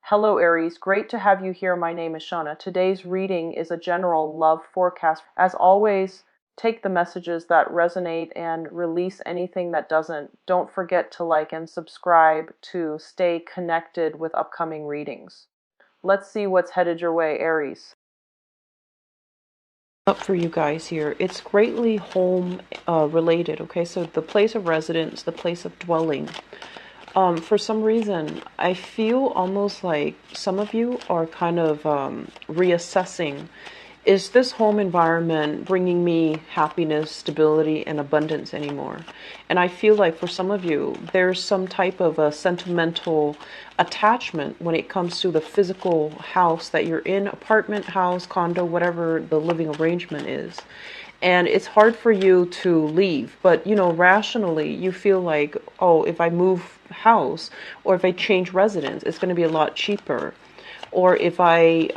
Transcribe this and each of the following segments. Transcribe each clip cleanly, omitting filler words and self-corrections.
Hello Aries, great to have you here. My name is Shauna. Today's reading is a general love forecast. As always, take the messages that resonate and release anything that doesn't. Don't forget to like and subscribe to stay connected with upcoming readings. Let's see what's headed your way, Aries. Up for you guys here. It's greatly home related, okay? So the place of residence, the place of dwelling. For some reason, I feel almost like some of you are kind of reassessing. Is this home environment bringing me happiness, stability, and abundance anymore? And I feel like for some of you, there's some type of a sentimental attachment when it comes to the physical house that you're in, apartment, house, condo, whatever the living arrangement is. And it's hard for you to leave, but rationally you feel like, oh, if I move house or if I change residence, it's going to be a lot cheaper. Or if I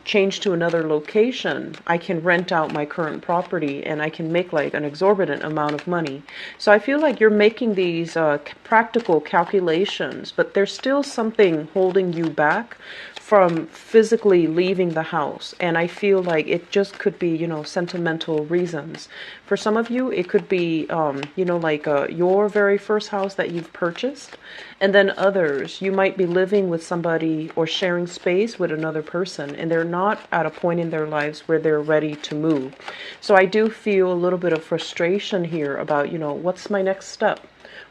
change to another location, I can rent out my current property and I can make like an exorbitant amount of money. So I feel like you're making these practical calculations, but there's still something holding you back from physically leaving the house. And I feel like it just could be, sentimental reasons. For some of you, it could be, your very first house that you've purchased. And then others, you might be living with somebody or sharing space with another person, and they're not at a point in their lives where they're ready to move. So I do feel a little bit of frustration here about, what's my next step?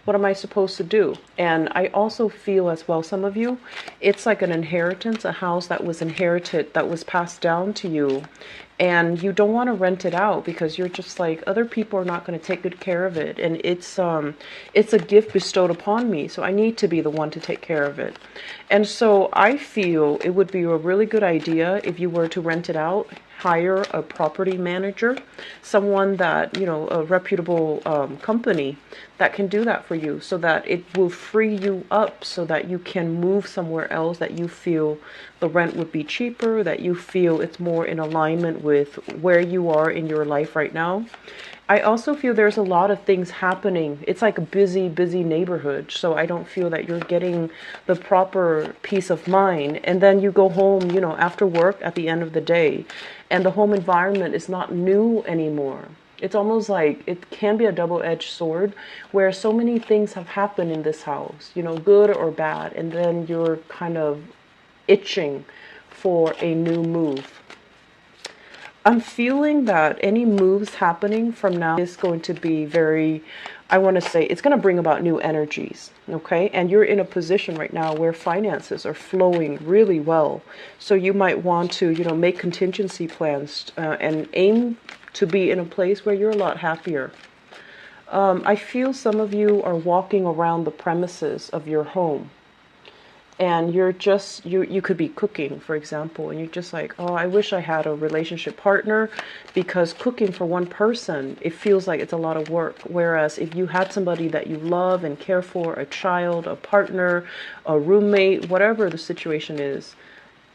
What am I supposed to do? And I also feel as well, some of you, it's like an inheritance, a house that was inherited, that was passed down to you. And you don't want to rent it out because you're just like, other people are not going to take good care of it. And it's a gift bestowed upon me. So I need to be the one to take care of it. And so I feel it would be a really good idea if you were to rent it out. Hire a property manager, someone that, a reputable company that can do that for you, so that it will free you up so that you can move somewhere else that you feel the rent would be cheaper, that you feel it's more in alignment with where you are in your life right now. I also feel there's a lot of things happening. It's like a busy, busy neighborhood. So I don't feel that you're getting the proper peace of mind. And then you go home, after work at the end of the day, and the home environment is not new anymore. It's almost like it can be a double-edged sword where so many things have happened in this house, good or bad. And then you're kind of itching for a new move. I'm feeling that any moves happening from now is going to be very, I want to say, it's going to bring about new energies, okay? And you're in a position right now where finances are flowing really well. So you might want to, make contingency plans and aim to be in a place where you're a lot happier. I feel some of you are walking around the premises of your home. And you're just, you could be cooking, for example, and you're just like, oh, I wish I had a relationship partner, because cooking for one person, it feels like it's a lot of work. Whereas if you had somebody that you love and care for, a child, a partner, a roommate, whatever the situation is,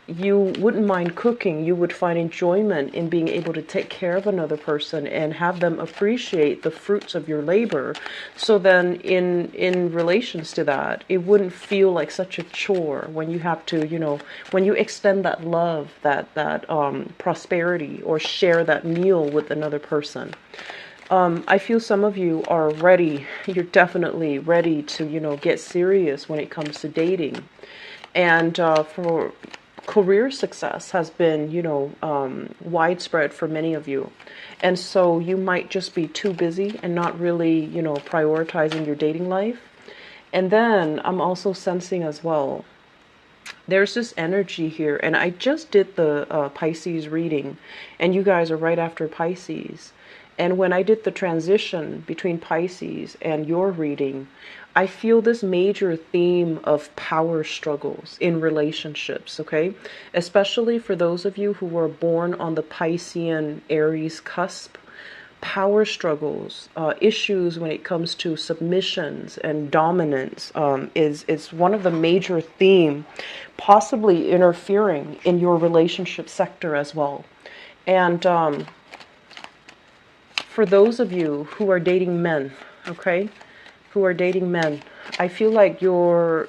you wouldn't mind cooking. You would find enjoyment in being able to take care of another person and have them appreciate the fruits of your labor. So then in relations to that, it wouldn't feel like such a chore when you have to, when you extend that love, that prosperity, or share that meal with another person. I feel some of you are ready. You're definitely ready to, get serious when it comes to dating. And for career success has been, widespread for many of you. And so you might just be too busy and not really, prioritizing your dating life. And then I'm also sensing as well, there's this energy here. And I just did the Pisces reading, and you guys are right after Pisces. And when I did the transition between Pisces and your reading, I feel this major theme of power struggles in relationships, okay? Especially for those of you who were born on the Piscean Aries cusp. Power struggles, issues when it comes to submissions and dominance is one of the major theme, possibly interfering in your relationship sector as well. And for those of you who are dating men, okay, I feel like your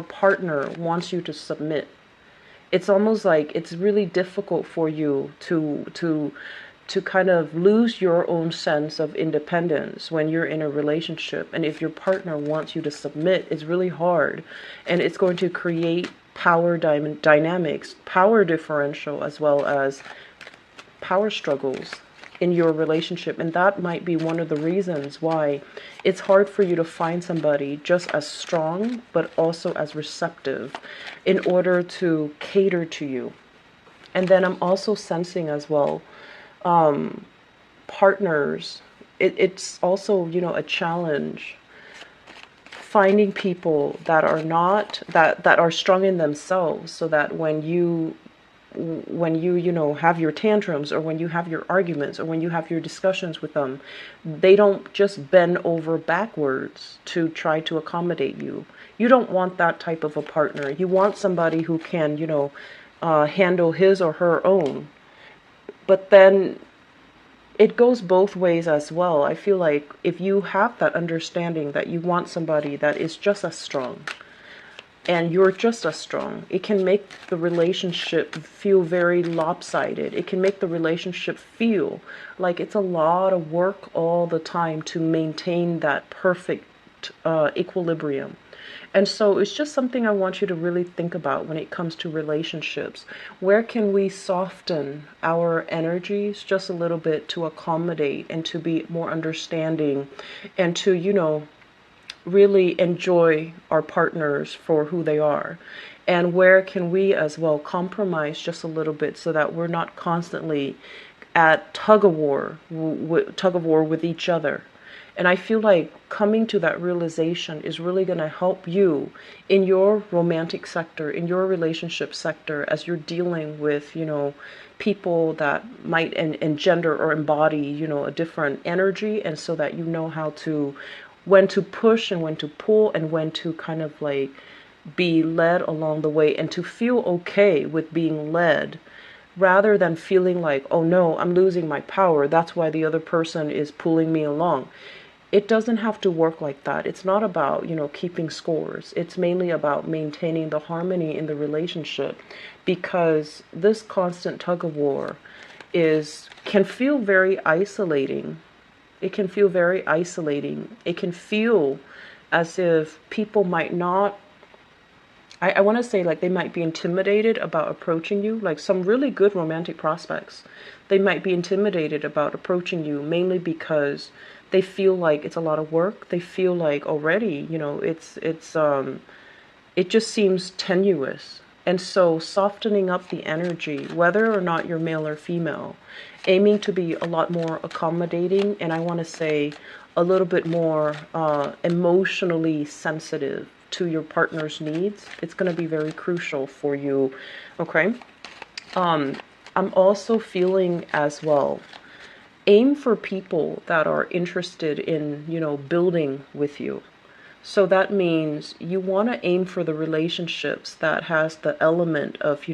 partner wants you to submit. It's almost like it's really difficult for you to kind of lose your own sense of independence when you're in a relationship. And if your partner wants you to submit, it's really hard. And it's going to create power dynamics, power differential, as well as power struggles in your relationship. And that might be one of the reasons why it's hard for you to find somebody just as strong, but also as receptive in order to cater to you. And then I'm also sensing as well, partners, it's also, a challenge finding people that are not that are strong in themselves, so that when you have your tantrums, or when you have your arguments, or when you have your discussions with them, they don't just bend over backwards to try to accommodate you. You don't want that type of a partner. You want somebody who can, handle his or her own. But then it goes both ways as well. I feel like if you have that understanding that you want somebody that is just as strong, and you're just as strong, it can make the relationship feel very lopsided. It can make the relationship feel like it's a lot of work all the time to maintain that perfect equilibrium. And so it's just something I want you to really think about when it comes to relationships. Where can we soften our energies just a little bit to accommodate and to be more understanding, and to, really enjoy our partners for who they are? And where can we as well compromise just a little bit, so that we're not constantly at tug of war with each other? And I feel like coming to that realization is really going to help you in your romantic sector, in your relationship sector, as you're dealing with, people that might engender or embody, a different energy. And so that you know how to, when to push and when to pull, and when to kind of like be led along the way, and to feel okay with being led, rather than feeling like, oh no, I'm losing my power, that's why the other person is pulling me along. It doesn't have to work like that. It's not about, keeping scores. It's mainly about maintaining the harmony in the relationship, because this constant tug of war can feel very isolating. It can feel very isolating. It can feel as if people might not, I want to say, like, they might be intimidated about approaching you, like some really good romantic prospects. They might be intimidated about approaching you, mainly because they feel like it's a lot of work. They feel like already, it just seems tenuous. And so softening up the energy, whether or not you're male or female, aiming to be a lot more accommodating, and I want to say a little bit more emotionally sensitive to your partner's needs, it's going to be very crucial for you. Okay. I'm also feeling as well, aim for people that are interested in, building with you. So that means you want to aim for the relationships that has the element of,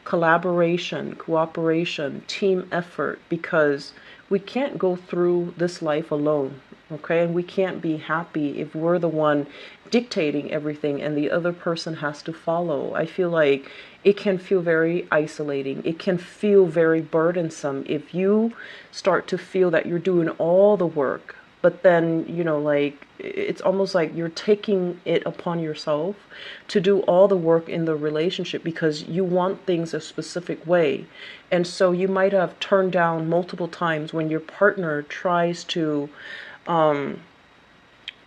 collaboration, cooperation, team effort, because we can't go through this life alone. Okay, and we can't be happy if we're the one dictating everything and the other person has to follow. I feel like it can feel very isolating. It can feel very burdensome if you start to feel that you're doing all the work, but then, like, it's almost like you're taking it upon yourself to do all the work in the relationship because you want things a specific way. And so you might have turned down multiple times when your partner tries to, I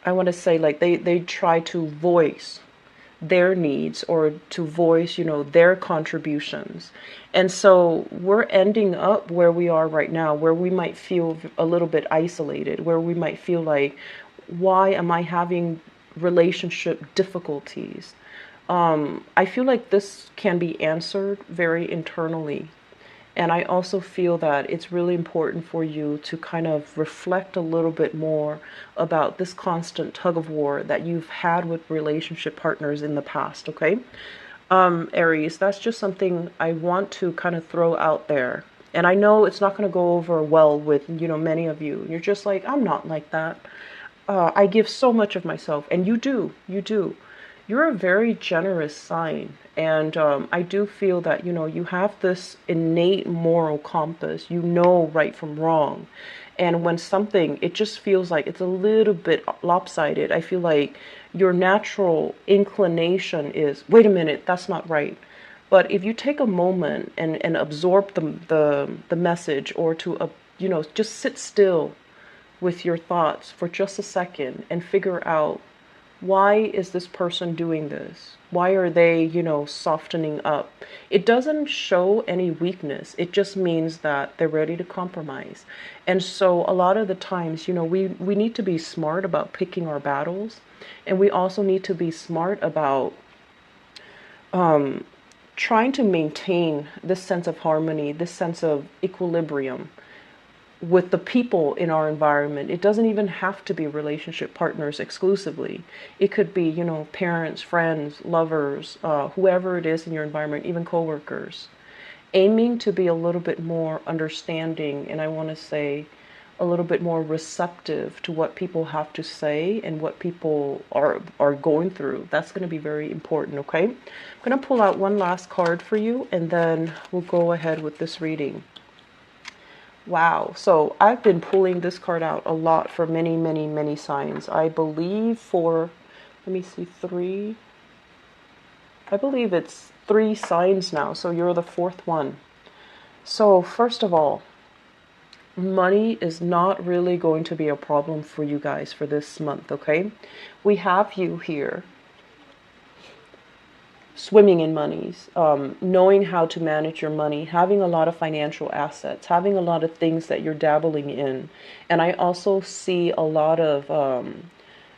want to say, like, they try to voice their needs, or to voice, their contributions. And so we're ending up where we are right now, where we might feel a little bit isolated, where we might feel like, why am I having relationship difficulties? I feel like this can be answered very internally. And I also feel that it's really important for you to kind of reflect a little bit more about this constant tug of war that you've had with relationship partners in the past, okay? Aries, that's just something I want to kind of throw out there. And I know it's not going to go over well with, many of you. You're just like, I'm not like that. I give so much of myself. And you do. you're a very generous sign. And I do feel that, you have this innate moral compass. You know right from wrong. And when something, it just feels like it's a little bit lopsided, I feel like your natural inclination is, wait a minute, that's not right. But if you take a moment and absorb the message, or to, just sit still with your thoughts for just a second and figure out, why is this person doing this? Why are they, softening up? It doesn't show any weakness. It just means that they're ready to compromise. And so a lot of the times, we need to be smart about picking our battles. And we also need to be smart about trying to maintain this sense of harmony, this sense of equilibrium with the people in our environment. It doesn't even have to be relationship partners exclusively. It could be, parents, friends, lovers, whoever it is in your environment, even coworkers. Aiming to be a little bit more understanding, and I want to say a little bit more receptive to what people have to say and what people are going through. That's going to be very important, okay? I'm going to pull out one last card for you, and then we'll go ahead with this reading. Wow. So I've been pulling this card out a lot for many, many, many signs. I believe for, let me see, I believe it's 3 signs now. So you're the 4th one. So first of all, money is not really going to be a problem for you guys for this month, okay? We have you here swimming in monies, knowing how to manage your money, having a lot of financial assets, having a lot of things that you're dabbling in. And I also see a lot of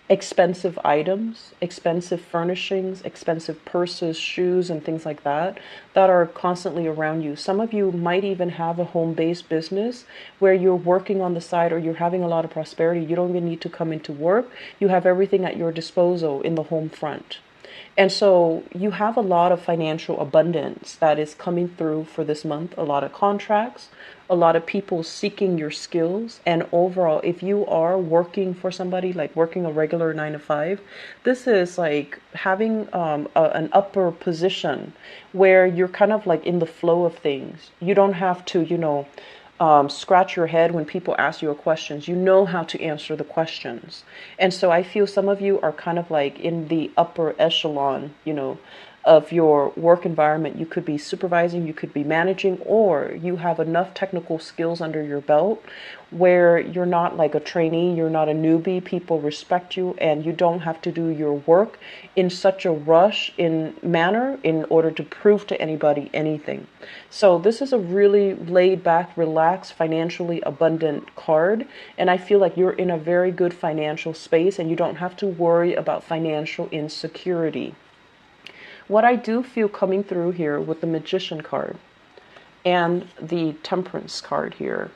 expensive items, expensive furnishings, expensive purses, shoes, and things like that are constantly around you. Some of you might even have a home-based business where you're working on the side, or you're having a lot of prosperity. You don't even need to come into work. You have everything at your disposal in the home front. And so you have a lot of financial abundance that is coming through for this month. A lot of contracts, a lot of people seeking your skills. And overall, if you are working for somebody, like working a regular 9 to 5, this is like having an upper position where you're kind of like in the flow of things. You don't have to, scratch your head when people ask you questions. You know how to answer the questions. And so I feel some of you are kind of like in the upper echelon, of your work environment. You could be supervising, you could be managing, or you have enough technical skills under your belt where you're not like a trainee, you're not a newbie. People respect you, and you don't have to do your work in such a rush in manner in order to prove to anybody anything. So this is a really laid back, relaxed, financially abundant card. And I feel like you're in a very good financial space, and you don't have to worry about financial insecurity. What I do feel coming through here with the Magician card and the Temperance card here,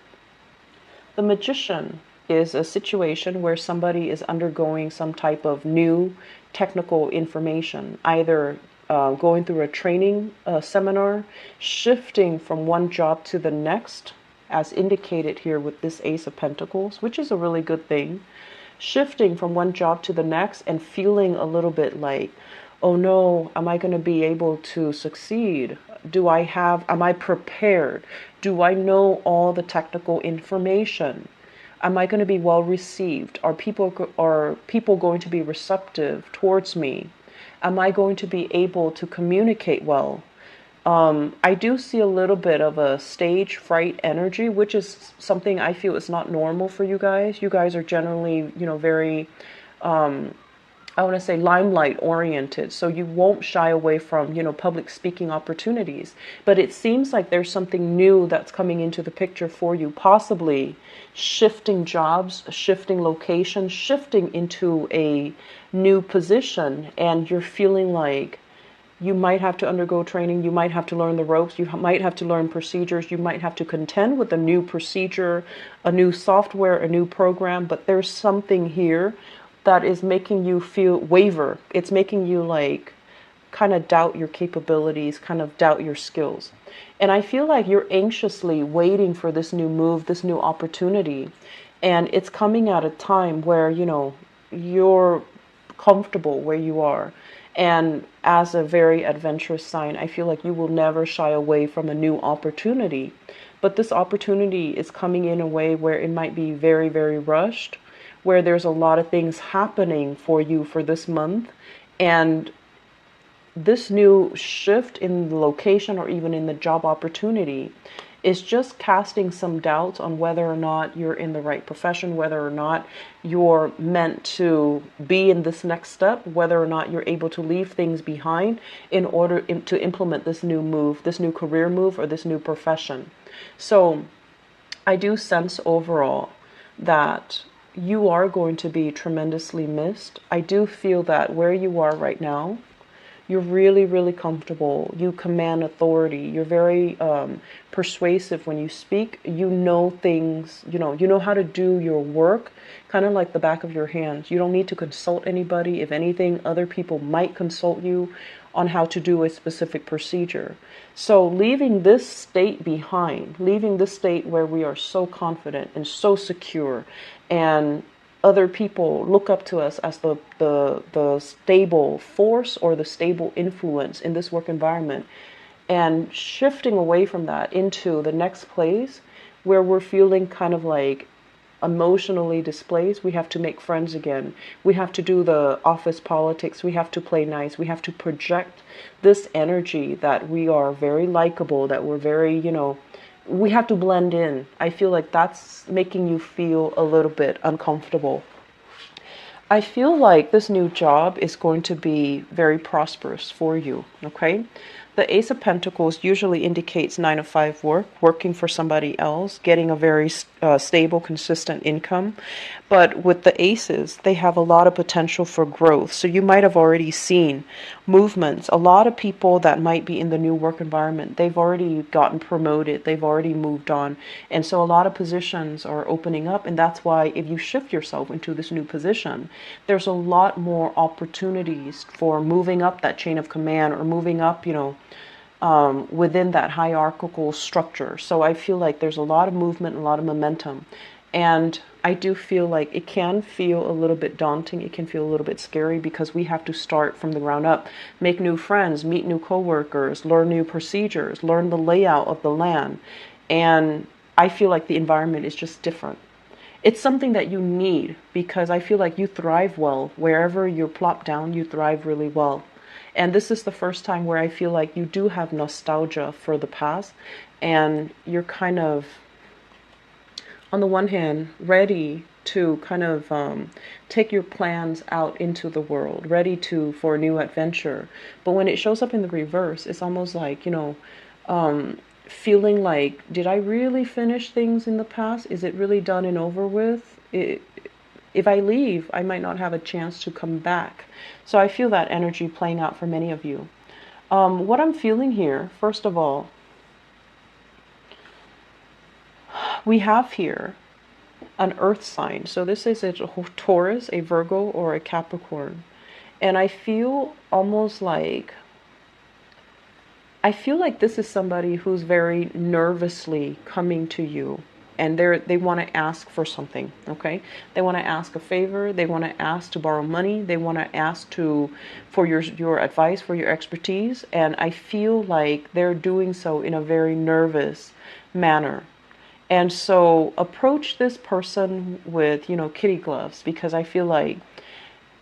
the Magician is a situation where somebody is undergoing some type of new technical information, either going through a training seminar, shifting from one job to the next, as indicated here with this Ace of Pentacles, which is a really good thing, shifting from one job to the next and feeling a little bit like, oh no, am I going to be able to succeed? Am I prepared? Do I know all the technical information? Am I going to be well received? Are people going to be receptive towards me? Am I going to be able to communicate well? I do see a little bit of a stage fright energy, which is something I feel is not normal for you guys. You guys are generally, very I want to say limelight oriented. So you won't shy away from, public speaking opportunities. But it seems like there's something new that's coming into the picture for you, possibly shifting jobs, shifting locations, shifting into a new position. And you're feeling like you might have to undergo training. You might have to learn the ropes. You might have to learn procedures. You might have to contend with a new procedure, a new software, a new program. But there's something here that is making you feel waver. It's making you like kind of doubt your capabilities, kind of doubt your skills. And I feel like you're anxiously waiting for this new move, this new opportunity. And it's coming at a time where, you're comfortable where you are. And as a very adventurous sign, I feel like you will never shy away from a new opportunity. But this opportunity is coming in a way where it might be very, very rushed, where there's a lot of things happening for you for this month. And this new shift in the location or even in the job opportunity is just casting some doubts on whether or not you're in the right profession, whether or not you're meant to be in this next step, whether or not you're able to leave things behind in order to implement this new move, this new career move, or this new profession. So I do sense overall that you are going to be tremendously missed. I do feel that where you are right now, you're really, really comfortable. You command authority. You're very persuasive when you speak. You know things, you know how to do your work, kind of like the back of your hand. You don't need to consult anybody. If anything, other people might consult you on how to do a specific procedure. So leaving this state behind, leaving this state where we are so confident and so secure, and other people look up to us as the stable force or the stable influence in this work environment, and shifting away from that into the next place where we're feeling kind of like emotionally displaced. We have to make friends again. We have to do the office politics. We have to play nice. We have to project this energy that we are very likable, that we're very, we have to blend in. I feel like that's making you feel a little bit uncomfortable. I feel like this new job is going to be very prosperous for you, okay? The Ace of Pentacles usually indicates 9 to 5 work, working for somebody else, getting a very stable, consistent income. But with the aces, they have a lot of potential for growth. So you might have already seen movements. A lot of people that might be in the new work environment, they've already gotten promoted. They've already moved on. And so a lot of positions are opening up. And that's why if you shift yourself into this new position, there's a lot more opportunities for moving up that chain of command or moving up, within that hierarchical structure. So I feel like there's a lot of movement, a lot of momentum. And I do feel like it can feel a little bit daunting. It can feel a little bit scary because we have to start from the ground up, make new friends, meet new coworkers, learn new procedures, learn the layout of the land. And I feel like the environment is just different. It's something that you need because I feel like you thrive well. Wherever you're plopped down, you thrive really well. And this is the first time where I feel like you do have nostalgia for the past, and you're kind of, on the one hand, ready to kind of take your plans out into the world, ready for a new adventure. But when it shows up in the reverse, it's almost like, feeling like, did I really finish things in the past? Is it really done and over with? If I leave, I might not have a chance to come back. So I feel that energy playing out for many of you. What I'm feeling here, first of all, we have here an earth sign. So this is a Taurus, a Virgo, or a Capricorn. And I feel almost like, this is somebody who's very nervously coming to you. And they want to ask for something, okay? They want to ask a favor. They want to ask to borrow money. They want to ask for your advice, for your expertise. And I feel like they're doing so in a very nervous manner. And so approach this person with, kitty gloves, because I feel like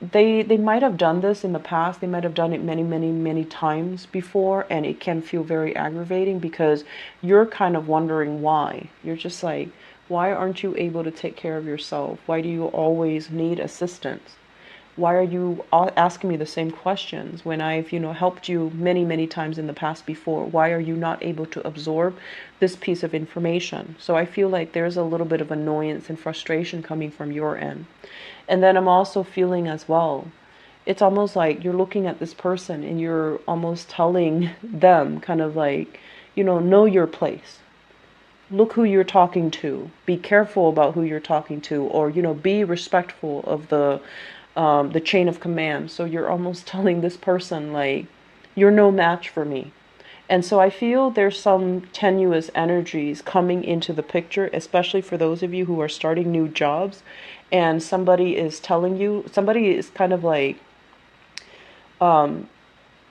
they might have done this in the past. They might have done it many, many, many times before, and it can feel very aggravating because you're kind of wondering why. You're just like, why aren't you able to take care of yourself? Why do you always need assistance? Why are you asking me the same questions when I've, helped you many, many times in the past before? Why are you not able to absorb this piece of information? So I feel like there's a little bit of annoyance and frustration coming from your end. And then I'm also feeling as well, it's almost like you're looking at this person and you're almost telling them kind of like, know your place. Look who you're talking to. Be careful about who you're talking to, or, be respectful of the chain of command. So you're almost telling this person like, you're no match for me. And so I feel there's some tenuous energies coming into the picture, especially for those of you who are starting new jobs, and somebody is telling you, somebody is kind of like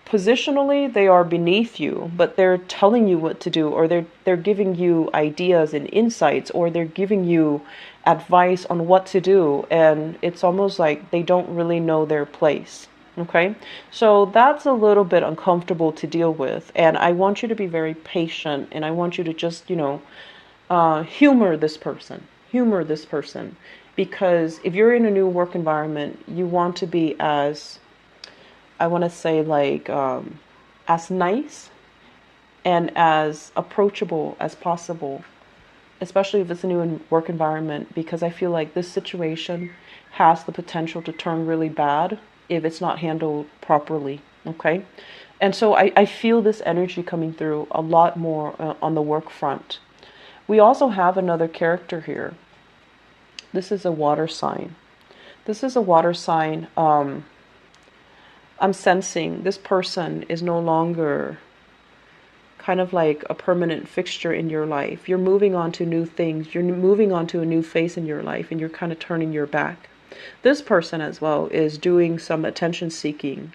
Positionally, they are beneath you, but they're telling you what to do, or they're giving you ideas and insights, or they're giving you advice on what to do, and it's almost like they don't really know their place. Okay, so that's a little bit uncomfortable to deal with, and I want you to be very patient, and I want you to just, humor this person. Humor this person. Because if you're in a new work environment, you want to be as, I want to say, like, as nice and as approachable as possible, especially if it's a new work environment, because I feel like this situation has the potential to turn really bad if it's not handled properly. Okay. And so I feel this energy coming through a lot more on the work front. We also have another character here. This is a water sign. This is a water sign. I'm sensing this person is no longer kind of like a permanent fixture in your life. You're moving on to new things. You're moving on to a new phase in your life, and you're kind of turning your back. This person as well is doing some attention seeking.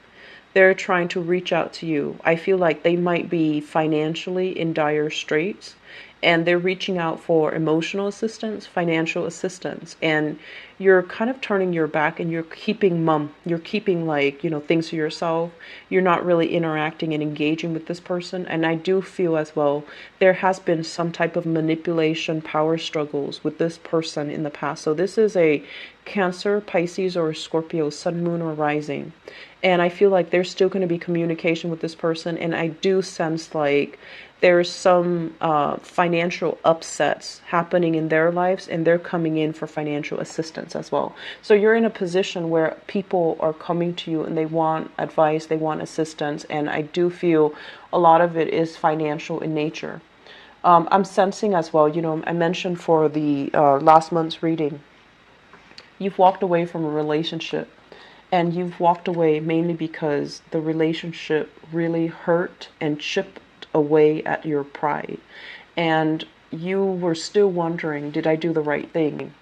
They're trying to reach out to you. I feel like they might be financially in dire straits, and they're reaching out for emotional assistance, financial assistance, and you're kind of turning your back and you're keeping mum. You're keeping, like, things to yourself. You're not really interacting and engaging with this person. And I do feel as well there has been some type of manipulation, power struggles with this person in the past. So this is a Cancer, Pisces, or Scorpio, Sun, Moon, or Rising. And I feel like there's still going to be communication with this person. And I do sense like there's some financial upsets happening in their lives, and they're coming in for financial assistance as well. So you're in a position where people are coming to you and they want advice, they want assistance. And I do feel a lot of it is financial in nature. I'm sensing as well, I mentioned for the last month's reading, you've walked away from a relationship. And you've walked away mainly because the relationship really hurt and chipped away at your pride. And you were still wondering, did I do the right thing?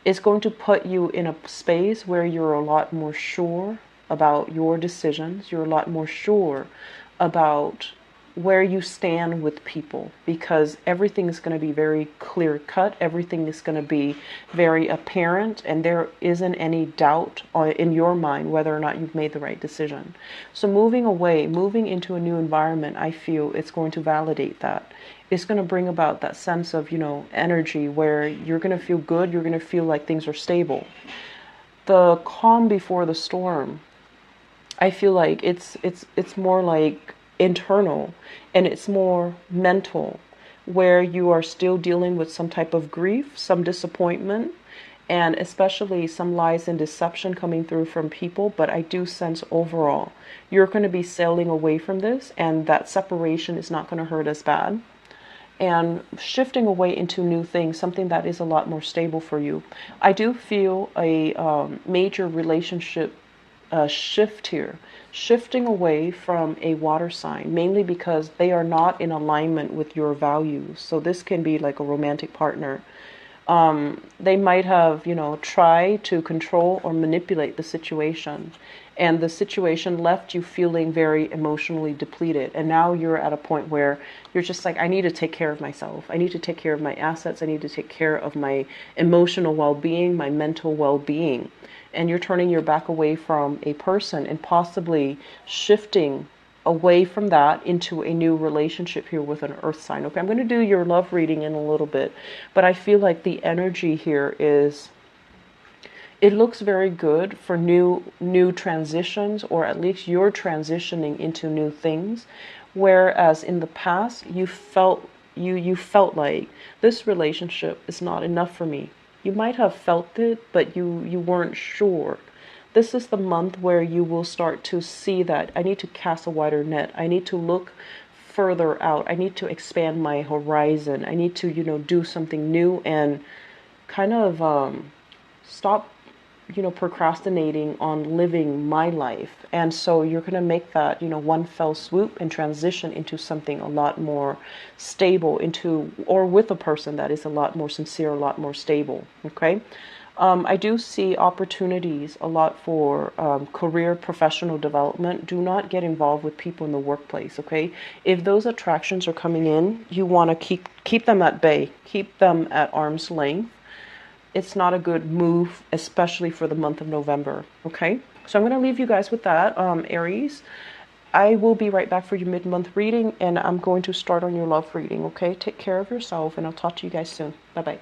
It's going to put you in a space where you're a lot more sure about your decisions. You're a lot more sure about where you stand with people, because everything is going to be very clear cut. Everything is going to be very apparent, and there isn't any doubt in your mind whether or not you've made the right decision. So moving away, moving into a new environment, I feel it's going to validate that. It's going to bring about that sense of, energy where you're going to feel good. You're going to feel like things are stable. The calm before the storm, I feel like it's more like internal, and it's more mental, where you are still dealing with some type of grief, some disappointment, and especially some lies and deception coming through from people. But I do sense overall you're going to be sailing away from this, and that separation is not going to hurt as bad, and shifting away into new things, something that is a lot more stable for you. I do feel a major relationship shift here, shifting away from a water sign, mainly because they are not in alignment with your values. So this can be like a romantic partner. They might have, tried to control or manipulate the situation, and the situation left you feeling very emotionally depleted. And now you're at a point where you're just like, I need to take care of myself. I need to take care of my assets. I need to take care of my emotional well-being, my mental well-being. And you're turning your back away from a person and possibly shifting away from that into a new relationship here with an earth sign. Okay, I'm going to do your love reading in a little bit, but I feel like the energy here is, it looks very good for new transitions, or at least you're transitioning into new things, whereas in the past you felt like this relationship is not enough for me. You might have felt it, but you weren't sure. This is the month where you will start to see that I need to cast a wider net. I need to look further out. I need to expand my horizon. I need to, do something new and kind of stop, procrastinating on living my life. And so you're going to make that, one fell swoop and transition into something a lot more stable, or with a person that is a lot more sincere, a lot more stable. Okay. I do see opportunities a lot for career professional development. Do not get involved with people in the workplace, okay? If those attractions are coming in, you want to keep them at bay, keep them at arm's length. It's not a good move, especially for the month of November, okay? So I'm going to leave you guys with that, Aries. I will be right back for your mid-month reading, and I'm going to start on your love reading, okay? Take care of yourself, and I'll talk to you guys soon. Bye-bye.